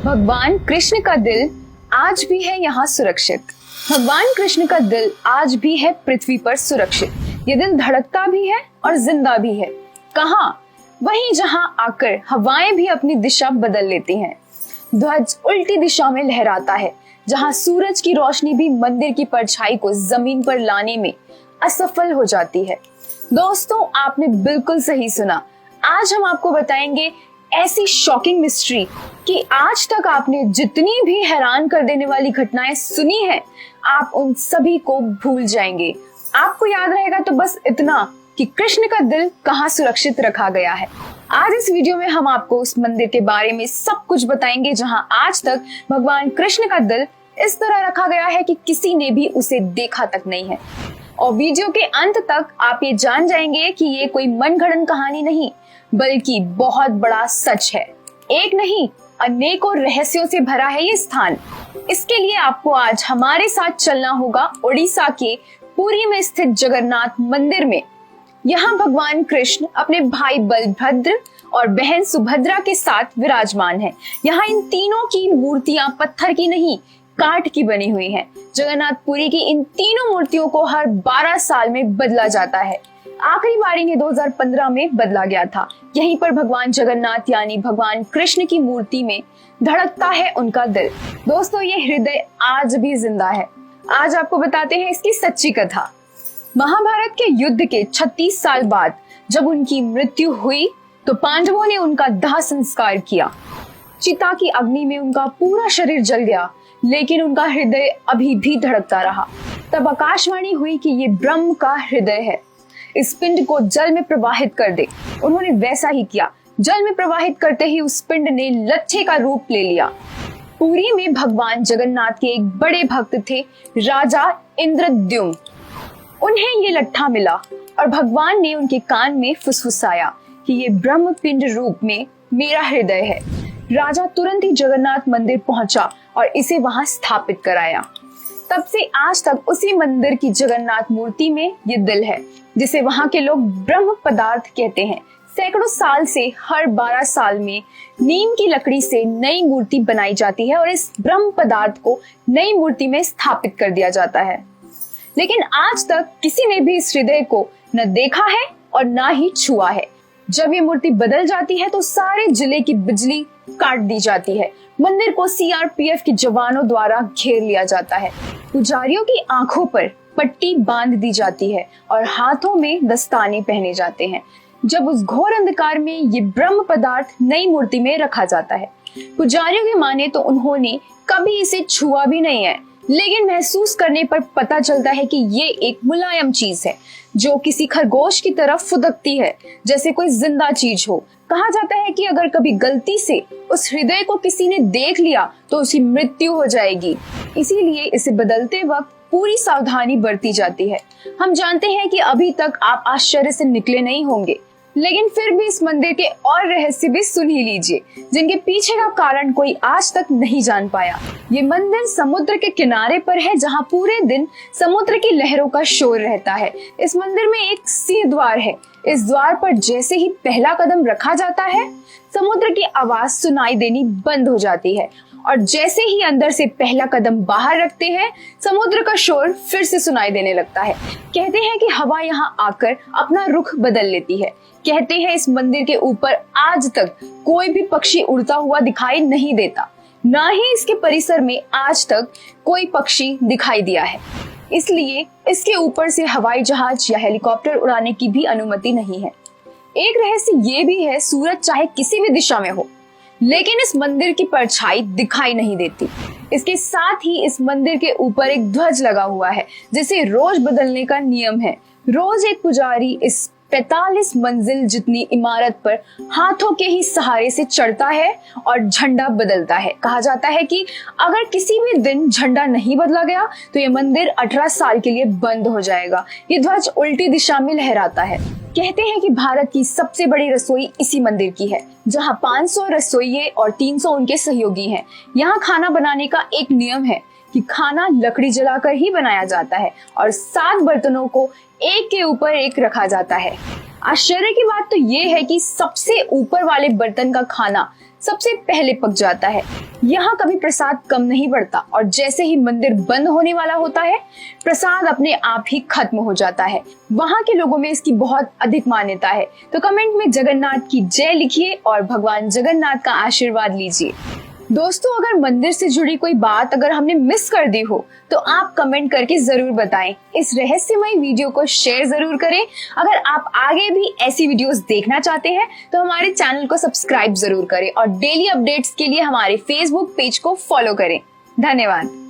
भगवान कृष्ण का दिल आज भी है यहाँ सुरक्षित। भगवान कृष्ण का दिल आज भी है पृथ्वी पर सुरक्षित। ये दिल धड़कता भी है और जिंदा भी है। कहाँ? वहीं जहाँ आकर हवाएं भी अपनी दिशा बदल लेती हैं। ध्वज उल्टी दिशा में लहराता है, जहाँ सूरज की रोशनी भी मंदिर की परछाई को जमीन पर लाने में असफल हो जाती है। दोस्तों, आपने बिल्कुल सही सुना। आज हम आपको बताएंगे ऐसी शॉकिंग मिस्ट्री कि आज तक आपने जितनी भी हैरान कर देने वाली घटनाएं सुनी हैं, आप उन सभी को भूल जाएंगे। आपको याद रहेगा तो बस इतना कि कृष्ण का दिल कहाँ सुरक्षित रखा गया है। आज इस वीडियो में हम आपको उस मंदिर के बारे में सब कुछ बताएंगे जहां आज तक भगवान कृष्ण का दिल इस तरह रखा गया है कि किसी ने भी उसे देखा तक नहीं है। और वीडियो के अंत तक आप ये जान जाएंगे कि ये कोई मनगढ़ंत कहानी नहीं, बल्कि बहुत बड़ा सच है। एक नहीं, अनेकों रहस्यों से भरा है ये स्थान। इसके लिए आपको आज हमारे साथ चलना होगा उड़ीसा के पुरी में स्थित जगन्नाथ मंदिर में। यहाँ भगवान कृष्ण अपने भाई बलभद्र और बहन सुभद्रा के साथ विराजमान हैं। यहाँ इन तीनों की मूर्तियां पत्थर की नहीं, काठ की बनी हुई हैं। जगन्नाथपुरी की इन तीनों मूर्तियों को हर 12 साल में बदला जाता है। आखिरी बार इन्हें 2015 में बदला गया था। यहीं पर भगवान जगन्नाथ यानी भगवान कृष्ण की मूर्ति में धड़कता है उनका दिल। दोस्तों, ये हृदय आज भी जिंदा है। आज आपको बताते हैं इसकी सच्ची कथा। महाभारत के युद्ध के 36 साल बाद जब उनकी मृत्यु हुई तो पांडवों ने उनका दाह संस्कार किया। चिता की अग्नि में उनका पूरा शरीर जल गया, लेकिन उनका हृदय अभी भी धड़कता रहा। तब आकाशवाणी हुई कि ये ब्रह्म का हृदय है, इस पिंड को जल में प्रवाहित कर दे। उन्होंने वैसा ही किया। जल में प्रवाहित करते ही उस पिंड ने लट्ठे का रूप ले लिया। पुरी में भगवान जगन्नाथ के एक बड़े भक्त थे, राजा इंद्रद्युम्न। उन्हें ये लट्ठा मिला और भगवान ने उनके कान में फुसफुसाया कि ये ब्रह्म पिंड रूप में मेरा हृदय है। राजा तुरंत ही जगन्नाथ मंदिर पहुंचा और इसे वहां स्थापित कराया। तब से आज तक उसी मंदिर की जगन्नाथ मूर्ति में ये दिल है, जिसे वहां के लोग ब्रह्म पदार्थ कहते हैं। सैकड़ों साल से हर 12 साल में नीम की लकड़ी से नई मूर्ति बनाई जाती है और इस ब्रह्म पदार्थ को नई मूर्ति में स्थापित कर दिया जाता है। लेकिन आज तक किसी ने भी इस हृदय को न देखा है और न ही छुआ है। जब ये मूर्ति बदल जाती है तो सारे जिले की बिजली काट दी जाती है। मंदिर को सीआरपीएफ के जवानों द्वारा घेर लिया जाता है। पुजारियों की आंखों पर पट्टी बांध दी जाती है और हाथों में दस्ताने पहने जाते हैं। जब उस घोर अंधकार में ये ब्रह्म पदार्थ नई मूर्ति में रखा जाता है। पुजारियों की माने तो उन्होंने कभी इसे छुआ भी नहीं है, लेकिन महसूस करने पर पता चलता है कि ये एक मुलायम चीज है जो किसी खरगोश की तरफ फुदकती है, जैसे कोई जिंदा चीज हो। कहा जाता है कि अगर कभी गलती से उस हृदय को किसी ने देख लिया तो उसकी मृत्यु हो जाएगी। इसीलिए इसे बदलते वक्त पूरी सावधानी बरती जाती है। हम जानते हैं कि अभी तक आप आश्चर्य से निकले नहीं होंगे, लेकिन फिर भी इस मंदिर के और रहस्य भी सुन ही लीजिए, जिनके पीछे का कारण कोई आज तक नहीं जान पाया। ये मंदिर समुद्र के किनारे पर है, जहाँ पूरे दिन समुद्र की लहरों का शोर रहता है। इस मंदिर में एक सिंह द्वार है। इस द्वार पर जैसे ही पहला कदम रखा जाता है, समुद्र की आवाज सुनाई देनी बंद हो जाती है, और जैसे ही अंदर से पहला कदम बाहर रखते हैं, समुद्र का शोर फिर से सुनाई देने लगता है। कहते हैं कि हवा यहाँ आकर अपना रुख बदल लेती है। कहते हैं इस मंदिर के ऊपर आज तक कोई भी पक्षी उड़ता हुआ दिखाई नहीं देता, ना ही इसके परिसर में आज तक कोई पक्षी दिखाई दिया है। इसलिए इसके ऊपर से हवाई जहाज या हेलीकॉप्टर उड़ाने की भी अनुमति नहीं है। एक रहस्य ये भी है, सूरज चाहे किसी भी दिशा में हो, लेकिन इस मंदिर की परछाई दिखाई नहीं देती। इसके साथ ही इस मंदिर के ऊपर एक ध्वज लगा हुआ है, जिसे रोज बदलने का नियम है। रोज एक पुजारी इस 45 मंजिल जितनी इमारत पर हाथों के ही सहारे से चढ़ता है और झंडा बदलता है। कहा जाता है कि अगर किसी भी दिन झंडा नहीं बदला गया तो ये मंदिर 18 साल के लिए बंद हो जाएगा। ये ध्वज उल्टी दिशा में लहराता है। कहते हैं कि भारत की सबसे बड़ी रसोई इसी मंदिर की है, जहाँ 500 रसोइये और 300 उनके सहयोगी हैं। यहाँ खाना बनाने का एक नियम है कि खाना लकड़ी जलाकर ही बनाया जाता है और 7 बर्तनों को एक के ऊपर एक रखा जाता है। आश्चर्य की बात तो ये है कि सबसे ऊपर वाले बर्तन का खाना सबसे पहले पक जाता है। यहाँ कभी प्रसाद कम नहीं पड़ता और जैसे ही मंदिर बंद होने वाला होता है, प्रसाद अपने आप ही खत्म हो जाता है। वहाँ के लोगों में इसकी बहुत अधिक मान्यता है। तो कमेंट में जगन्नाथ की जय लिखिए और भगवान जगन्नाथ का आशीर्वाद लीजिए। दोस्तों, अगर मंदिर से जुड़ी कोई बात अगर हमने मिस कर दी हो तो आप कमेंट करके जरूर बताएं। इस रहस्यमय वीडियो को शेयर जरूर करें। अगर आप आगे भी ऐसी वीडियोस देखना चाहते हैं तो हमारे चैनल को सब्सक्राइब जरूर करें और डेली अपडेट्स के लिए हमारे फेसबुक पेज को फॉलो करें। धन्यवाद।